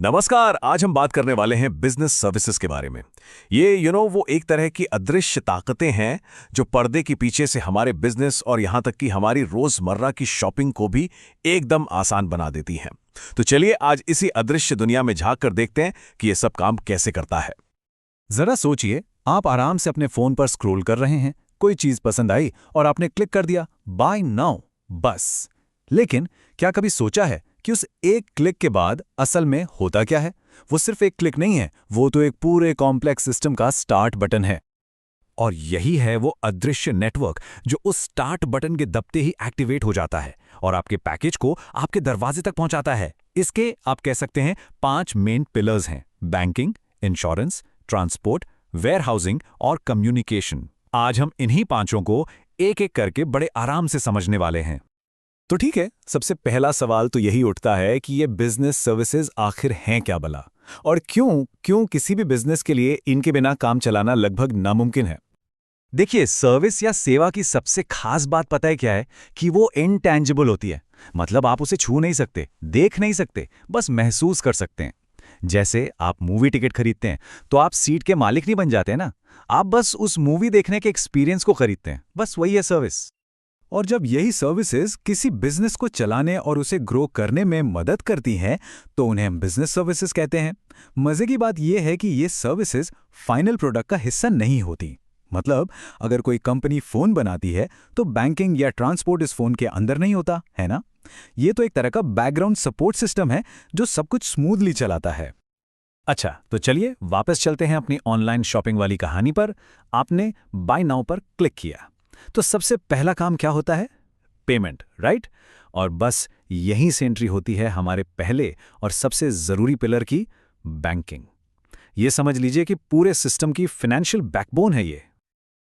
नमस्कार। आज हम बात करने वाले हैं बिजनेस सर्विसेज के बारे में। ये वो एक तरह की अदृश्य ताकतें हैं जो पर्दे के पीछे से हमारे बिजनेस और यहाँ तक कि हमारी रोजमर्रा की शॉपिंग को भी एकदम आसान बना देती हैं। तो चलिए आज इसी अदृश्य दुनिया में झांक कर देखते हैं कि ये सब काम कैसे करता है। जरा सोचिए, आप आराम से अपने फोन पर स्क्रॉल कर रहे हैं, कोई चीज पसंद आई और आपने क्लिक कर दिया बाय नाउ, बस। लेकिन क्या कभी सोचा है कि उस एक क्लिक के बाद असल में होता क्या है? वो सिर्फ एक क्लिक नहीं है, वो तो एक पूरे कॉम्प्लेक्स सिस्टम का स्टार्ट बटन है। और यही है वो अदृश्य नेटवर्क जो उस स्टार्ट बटन के दबते ही एक्टिवेट हो जाता है और आपके पैकेज को आपके दरवाजे तक पहुंचाता है। इसके आप कह सकते हैं 5 मेन पिलर्स हैं: बैंकिंग, इंश्योरेंस, ट्रांसपोर्ट, वेयरहाउसिंग और कम्युनिकेशन। आज हम इन्हीं पांचों को एक एक करके बड़े आराम से समझने वाले हैं। तो ठीक है, सबसे पहला सवाल तो यही उठता है कि ये बिजनेस सर्विसेज आखिर हैं क्या भला, और क्यों किसी भी बिजनेस के लिए इनके बिना काम चलाना लगभग नामुमकिन है। देखिए, सर्विस या सेवा की सबसे खास बात पता है क्या है? कि वो इनटैंजिबल होती है। मतलब आप उसे छू नहीं सकते, देख नहीं सकते, बस महसूस कर सकते हैं। जैसे आप मूवी टिकट खरीदते हैं तो आप सीट के मालिक नहीं बन जाते ना, आप बस उस मूवी देखने के एक्सपीरियंस को खरीदते हैं। बस वही है सर्विस। और जब यही सर्विसेज किसी बिजनेस को चलाने और उसे ग्रो करने में मदद करती हैं, तो उन्हें हम बिजनेस सर्विसेज कहते हैं। मजे की बात यह है कि ये सर्विसेज फाइनल प्रोडक्ट का हिस्सा नहीं होती। मतलब अगर कोई कंपनी फोन बनाती है तो बैंकिंग या ट्रांसपोर्ट इस फोन के अंदर नहीं होता है ना। ये तो एक तरह का बैकग्राउंड सपोर्ट सिस्टम है जो सब कुछ स्मूथली चलाता है। अच्छा, तो चलिए वापस चलते हैं अपनी ऑनलाइन शॉपिंग वाली कहानी पर। आपने बाय नाउ पर क्लिक किया तो सबसे पहला काम क्या होता है? Payment, right? और बस यहीं से एंट्री होती है हमारे पहले और सबसे जरूरी पिलर की, बैंकिंग। ये समझ लीजिए कि पूरे सिस्टम की फाइनेंशियल बैकबोन है ये।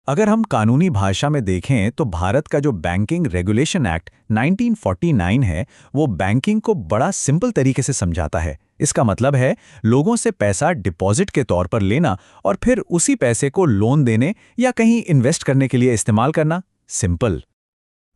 अगर हम कानूनी भाषा में देखें तो भारत का जो बैंकिंग रेगुलेशन एक्ट 1949 है, वो बैंकिंग को बड़ा सिंपल तरीके से समझाता है। इसका मतलब है लोगों से पैसा डिपॉजिट के तौर पर लेना और फिर उसी पैसे को लोन देने या कहीं इन्वेस्ट करने के लिए इस्तेमाल करना। सिंपल।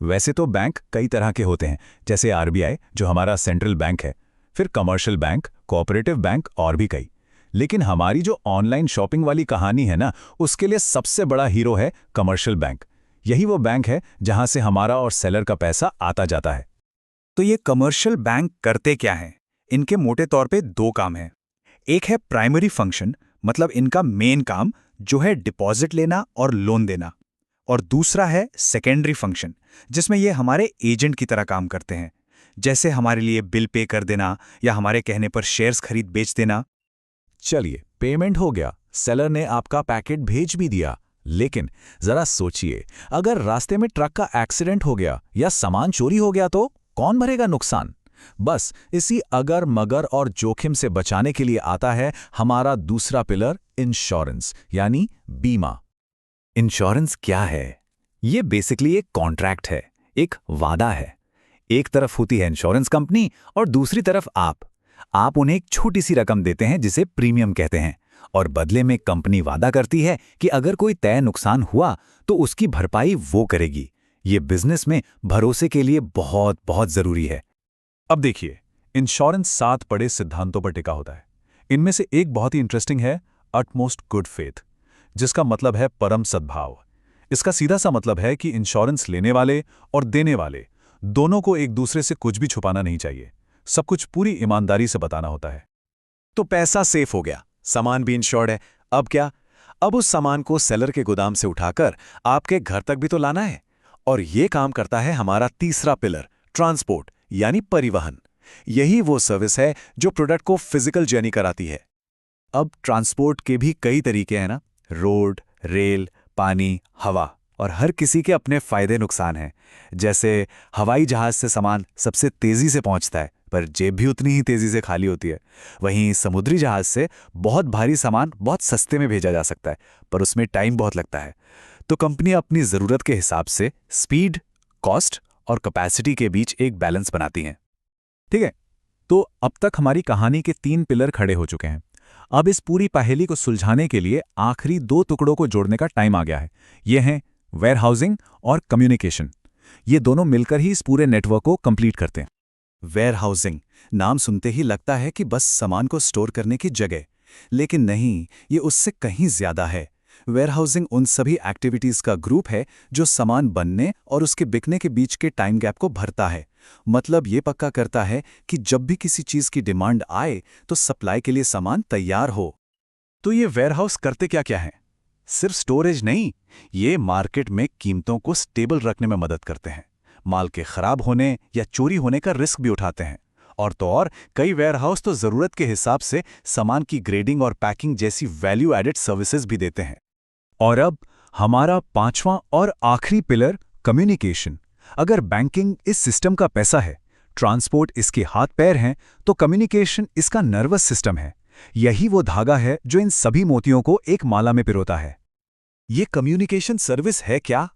वैसे तो बैंक कई तरह के होते हैं, जैसे आरबीआई जो हमारा सेंट्रल बैंक है, फिर कमर्शियल बैंक, कोऑपरेटिव बैंक और भी कई। लेकिन हमारी जो ऑनलाइन शॉपिंग वाली कहानी है ना, उसके लिए सबसे बड़ा हीरो है कमर्शियल बैंक। यही वो बैंक है जहां से हमारा और सेलर का पैसा आता जाता है। तो ये कमर्शियल बैंक करते क्या हैं? इनके मोटे तौर पे 2 काम हैं। एक है प्राइमरी फंक्शन, मतलब इनका मेन काम जो है डिपॉजिट लेना और लोन देना। और दूसरा है सेकेंडरी फंक्शन, जिसमें ये हमारे एजेंट की तरह काम करते हैं। जैसे हमारे लिए बिल पे कर देना या हमारे कहने पर शेयर्स खरीद बेच देना। चलिए, पेमेंट हो गया, सेलर ने आपका पैकेट भेज भी दिया। लेकिन जरा सोचिए, अगर रास्ते में ट्रक का एक्सीडेंट हो गया या सामान चोरी हो गया तो कौन भरेगा नुकसान? बस इसी अगर मगर और जोखिम से बचाने के लिए आता है हमारा दूसरा पिलर, इंश्योरेंस यानी बीमा। इंश्योरेंस क्या है? ये बेसिकली एक कॉन्ट्रैक्ट है, एक वादा है। एक तरफ होती है इंश्योरेंस कंपनी और दूसरी तरफ आप उन्हें एक छोटी सी रकम देते हैं जिसे प्रीमियम कहते हैं, और बदले में कंपनी वादा करती है कि अगर कोई तय नुकसान हुआ तो उसकी भरपाई वो करेगी। ये बिजनेस में भरोसे के लिए बहुत बहुत जरूरी है। अब देखिए, इंश्योरेंस 7 बड़े सिद्धांतों पर टिका होता है। इनमें से एक बहुत ही इंटरेस्टिंग है, अटमोस्ट गुड फेथ, जिसका मतलब है परम सद्भाव। इसका सीधा सा मतलब है कि इंश्योरेंस लेने वाले और देने वाले दोनों को एक दूसरे से कुछ भी छुपाना नहीं चाहिए, सब कुछ पूरी ईमानदारी से बताना होता है। तो पैसा सेफ हो गया, सामान भी इंश्योर्ड है। अब क्या? अब उस सामान को सेलर के गोदाम से उठाकर आपके घर तक भी तो लाना है। और ये काम करता है हमारा तीसरा पिलर, ट्रांसपोर्ट यानी परिवहन। यही वो सर्विस है जो प्रोडक्ट को फिजिकल जर्नी कराती है। अब ट्रांसपोर्ट के भी कई तरीके हैं ना, रोड, रेल, पानी, हवा, और हर किसी के अपने फायदे नुकसान हैं। जैसे हवाई जहाज से सामान सबसे तेजी से पहुंचता है, पर जेब भी उतनी ही तेजी से खाली होती है। वहीं समुद्री जहाज से बहुत भारी सामान बहुत सस्ते में भेजा जा सकता है, पर उसमें टाइम बहुत लगता है। तो कंपनी अपनी जरूरत के हिसाब से स्पीड, कॉस्ट और कैपेसिटी के बीच एक बैलेंस बनाती हैं। ठीक है, तो अब तक हमारी कहानी के 3 पिलर खड़े हो चुके हैं। अब इस पूरी पहेली को सुलझाने के लिए आखिरी 2 टुकड़ों को जोड़ने का टाइम आ गया है। ये हैं वेयरहाउसिंग और कम्युनिकेशन। ये दोनों मिलकर ही इस पूरे नेटवर्क को कंप्लीट करते हैं। वेयरहाउसिंग नाम सुनते ही लगता है कि बस सामान को स्टोर करने की जगह, लेकिन नहीं, ये उससे कहीं ज्यादा है। वेयरहाउसिंग उन सभी एक्टिविटीज का ग्रुप है जो सामान बनने और उसके बिकने के बीच के टाइम गैप को भरता है। मतलब ये पक्का करता है कि जब भी किसी चीज की डिमांड आए तो सप्लाई के लिए सामान तैयार हो। तो ये वेयरहाउस करते क्या क्या हैं? सिर्फ स्टोरेज नहीं, ये मार्केट में कीमतों को स्टेबल रखने में मदद करते हैं। माल के खराब होने या चोरी होने का रिस्क भी उठाते हैं। और तो और कई वेयरहाउस तो जरूरत के हिसाब से सामान की ग्रेडिंग और पैकिंग जैसी वैल्यू एडेड सर्विसेज भी देते हैं। और अब हमारा पांचवां और आखिरी पिलर, कम्युनिकेशन। अगर बैंकिंग इस सिस्टम का पैसा है, ट्रांसपोर्ट इसके हाथ पैर हैं, तो कम्युनिकेशन इसका नर्वस सिस्टम है। यही वो धागा है जो इन सभी मोतियों को एक माला में पिरोता है। ये कम्युनिकेशन सर्विस है क्या?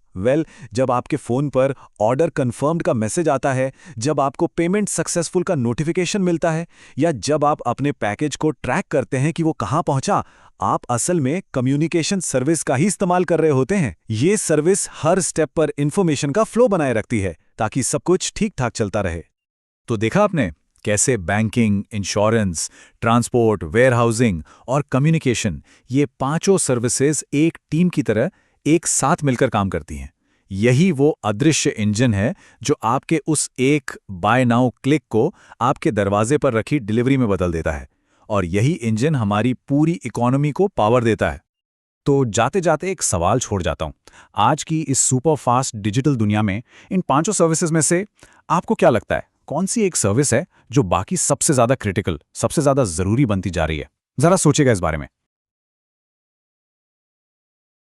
जब आपके फोन पर ऑर्डर कंफर्म्ड का मैसेज आता है, जब आपको पेमेंट सक्सेसफुल का नोटिफिकेशन मिलता है, या जब आप अपने पैकेज को ट्रैक करते हैं कि वो कहां पहुंचा, आप असल में कम्युनिकेशन सर्विस का ही इस्तेमाल कर रहे होते हैं। ये सर्विस हर स्टेप पर इंफॉर्मेशन का फ्लो बनाए रखती है ताकि सब कुछ ठीक ठाक चलता रहे। तो देखा आपने कैसे बैंकिंग, इंश्योरेंस, ट्रांसपोर्ट, वेयरहाउसिंग और कम्युनिकेशन, ये पांचों सर्विसेज एक टीम की तरह एक साथ मिलकर काम करती हैं। यही वो अदृश्य इंजन है जो आपके उस एक बाय नाउ क्लिक को आपके दरवाजे पर रखी डिलीवरी में बदल देता है। और यही इंजन हमारी पूरी इकोनॉमी को पावर देता है। तो जाते जाते एक सवाल छोड़ जाता हूं। आज की इस सुपर फास्ट डिजिटल दुनिया में इन पांचों सर्विसेज में से आपको क्या लगता है, कौन सी एक सर्विस है जो बाकी सबसे ज्यादा क्रिटिकल, सबसे ज्यादा जरूरी बनती जा रही है? जरा सोचेगा इस बारे में।